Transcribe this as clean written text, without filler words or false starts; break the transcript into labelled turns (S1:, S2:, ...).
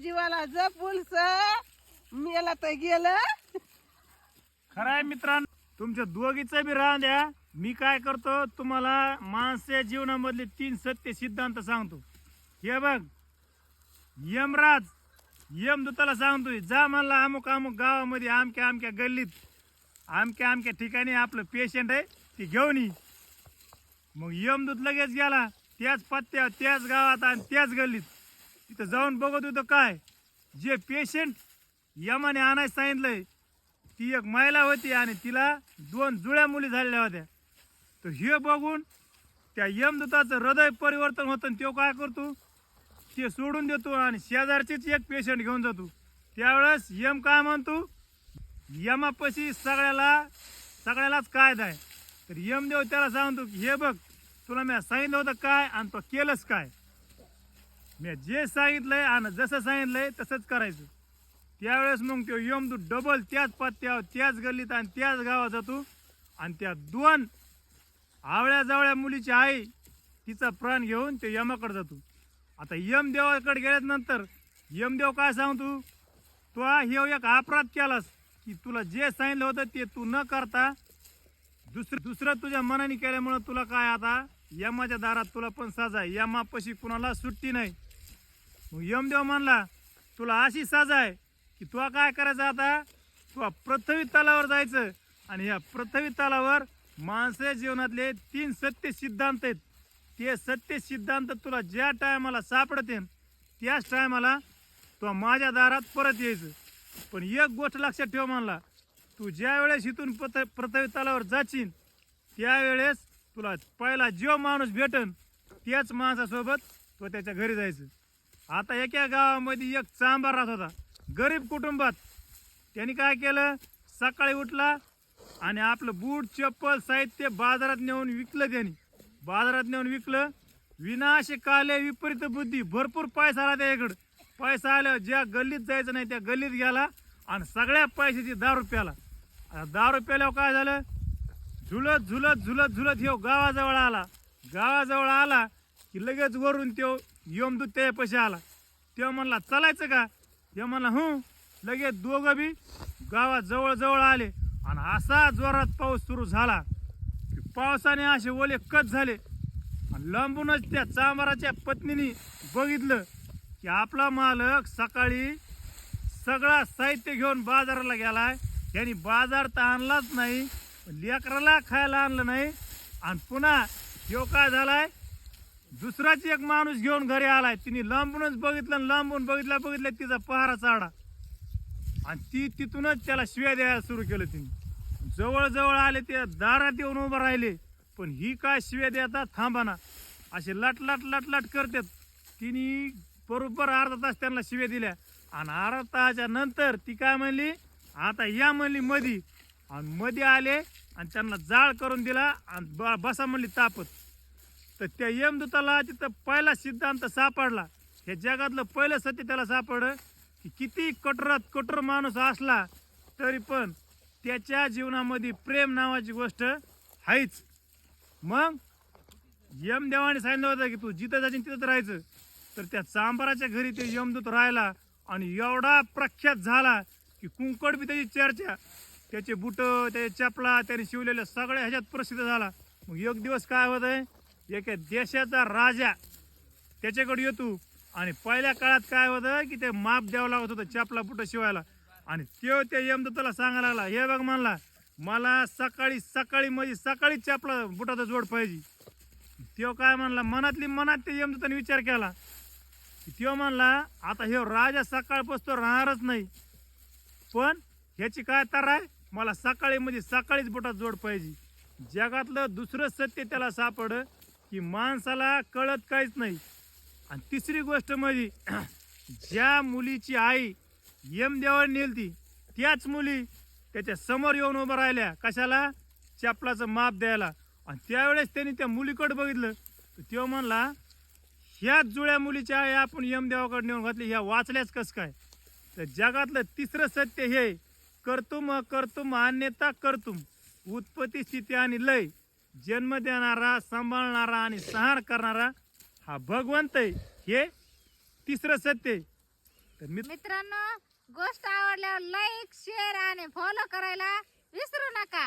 S1: जीवाला जप उलस मेला तर गेलं.
S2: खरंय मित्रांनो, तुमच्या दोघीचं बी राहून द्या. मी काय करतो तुम्हाला माणसाच्या जीवनामधले 3 सत्य सिद्धांत सांगतो. हे बघ, यमराज यमदूताला सांगतोय जा म्हणला अमुक अमुक गावामध्ये आमक्या आमक्या गल्लीत आमक्या आमक्या ठिकाणी आपलं पेशंट आहे ती घेऊन ये. मग यमदूत लगेच गेला त्याच पत्त्यावर त्याच गावात आणि त्याच गल्लीत. तिथं जाऊन बघत होतं काय जे पेशंट यमाने आणायला सांगितलंय ती एक महिला होती आणि तिला 2 जुळ्या मुली झालेल्या होत्या. तर हे बघून त्या यमदूताचं हृदय परिवर्तन होतं आणि तो काय करतो ते सोडून देतो आणि शेजारचीच एक पेशंट घेऊन जातो. त्यावेळेस यम काय म्हणतो यमापाशी सगळ्यालाच कायदा आहे. तर यमदेव त्याला सांगतो की हे बघ तुला मी सांगितलं होतं काय आणि तो केलंच काय. मी जे सांगितलंय आणि जसं सांगितलंय तसंच करायचं. त्यावेळेस मग तो यमदूत डबल त्याच पत्त्यावर त्याच गल्लीत आणि त्याच गावात जातो आणि त्या 2 आवळ्या जावळ्या मुलीची आई तिचा प्राण घेऊन ते यमाकडे जातो. आता यमदेवाकडे गेल्यानंतर यमदेव काय सांगतो तू हे एक अपराध केलास की तुला जे सांगितलं होतं ते तू न करता दुसरं तुझ्या मनाने केल्यामुळं तुला काय आता यमाच्या दारात तुला पण सजा आहे. यमापाशी कुणाला सुट्टी नाही. मग यमदेव म्हणला तुला अशी सजा आहे की तुला काय करायचं आता तू पृथ्वी तलावर जायचं आणि ह्या पृथ्वी तलावर माणसाच्या जीवनातले 3 सत्य सिद्धांत आहेत. ते सत्य सिद्धांत तुला ज्या टायमाला सापडते त्याच टायमाला तू माझ्या दारात परत यायचं. पण एक गोष्ट लक्षात ठेव म्हणला तू ज्या वेळेस इथून पृथ्वी तलावर जाशील त्यावेळेस तुला पहिला जो माणूस भेटन त्याच माणसासोबत तो त्याच्या घरी जायचं. आता एका गावामध्ये एक चांभार राहत होता गरीब कुटुंबात. त्यांनी काय केलं सकाळी उठला आणि आपलं बूट चप्पल साहित्य बाजारात नेऊन विकलं. त्यांनी बाजारात नेऊन विकलं. विनाश आले विपरीत बुद्धी भरपूर पैसा आला त्याच्याकडं. पैसा आल्यावर ज्या गल्लीत जायचं नाही त्या गल्लीत गेला आणि सगळ्या पैशाची दारू प्याला. दारू प्याल्यावर काय झालं झुलत झुलत झुलत झुलत ह्यो गावाजवळ आला. गावाजवळ आला की लगेच वरून तो यमदूत त्या पैसे आला. तेव्हा म्हणला चालायचं का. तेव्हा म्हणला लगेच दोघं बी गावात जवळ जवळ आले आणि असा जोरात पाऊस सुरू झाला की पावसाने असे ओले कच झाले. आणि लांबूनच त्या चांभाराच्या पत्नीने बघितलं की आपला मालक सकाळी सगळा साहित्य घेऊन बाजाराला गेलाय. त्यांनी बाजार तर आणलाच नाही लेकराला खायला आणलं नाही आणि पुन्हा ह्यो काय झालाय दुसराच एक माणूस घेऊन घरी आलाय. तिने लांबूनच बघितलं आणि लांबून बघितलं तिचा पहारा चाडा आणि ती तिथूनच त्याला शिव्या द्यायला सुरू केलं. तिने जवळ आले ते दारात येऊन उभं राहिले पण ही काय शिव्या देतात थांबाना असे लट करतात. तिने बरोबर अर्धा तास त्यांना शिव्या दिल्या आणि अर्धा तासाच्या नंतर ती काय म्हणली आता या म्हणली मधी आणि मध्ये आले आणि त्यांना जाळ करून दिला आणि बसा म्हणली तापत. तर त्या यमदूताला तिथं पहिला सिद्धांत सापडला. हे जगातलं पहिलं सत्य त्याला सापडलं की किती कठोरात कठोर माणूस असला तरी पण त्याच्या जीवनामध्ये प्रेम नावाची गोष्ट आहेच. मग यमदेवाने सांगितलं होतं की तू जिथं जाशील तिथंच राहायचं. तर त्या चांभाराच्या घरी ते यमदूत राहिला आणि एवढा प्रख्यात झाला की कुंकड बी त्याची चर्चा. त्याचे बुट त्याचे चपला त्याने शिवलेल्या सगळ्या ह्याच्यात प्रसिद्ध झाला. मग एक दिवस काय होत आहे एका देशाचा राजा त्याच्याकडे येतो आणि पहिल्या काळात काय होतं की ते माप द्यावं लागत होतं चपला बुट शिवायला. आणि तो त्या यमदूताला सांगायला लागला हे बघ म्हणला मला सकाळी चपला बुटाचा जोड पाहिजे. तो काय म्हणला मनात ते यमदूताने विचार केला. तो म्हणला आता हे राजा सकाळपासून राहणारच नाही पण ह्याची काय तर आहे मला सकाळीच बुटाचा जोड पाहिजे. जगातलं दुसरं सत्य त्याला सापड की माणसाला कळत काहीच नाही. आणि तिसरी गोष्ट म्हणजे ज्या मुलीची आई यमदेवाने नेलती त्याच मुली त्याच्या समोर येऊन उभं राहिल्या कशाला चपलाचं माप द्यायला. आणि त्यावेळेस त्यांनी त्या मुलीकडे बघितलं तर तो म्हणला ह्याच जुळ्या मुलीच्या आई आपण यमदेवाकडे नेऊन घातली ह्या वाचल्याच कसं काय. तर जगातलं तिसरं सत्य हे कर्तुम अन्यथा कर्तुम उत्पत्ती स्थिती आणि लय जन्म देणारा सांभाळणारा आणि संहार करणारा हा भगवंत आहे. हे तिसरं सत्य. तर
S3: मित्रांनो गोष्ट आवडल्यावर लाईक शेअर आणि फॉलो करायला विसरू नका.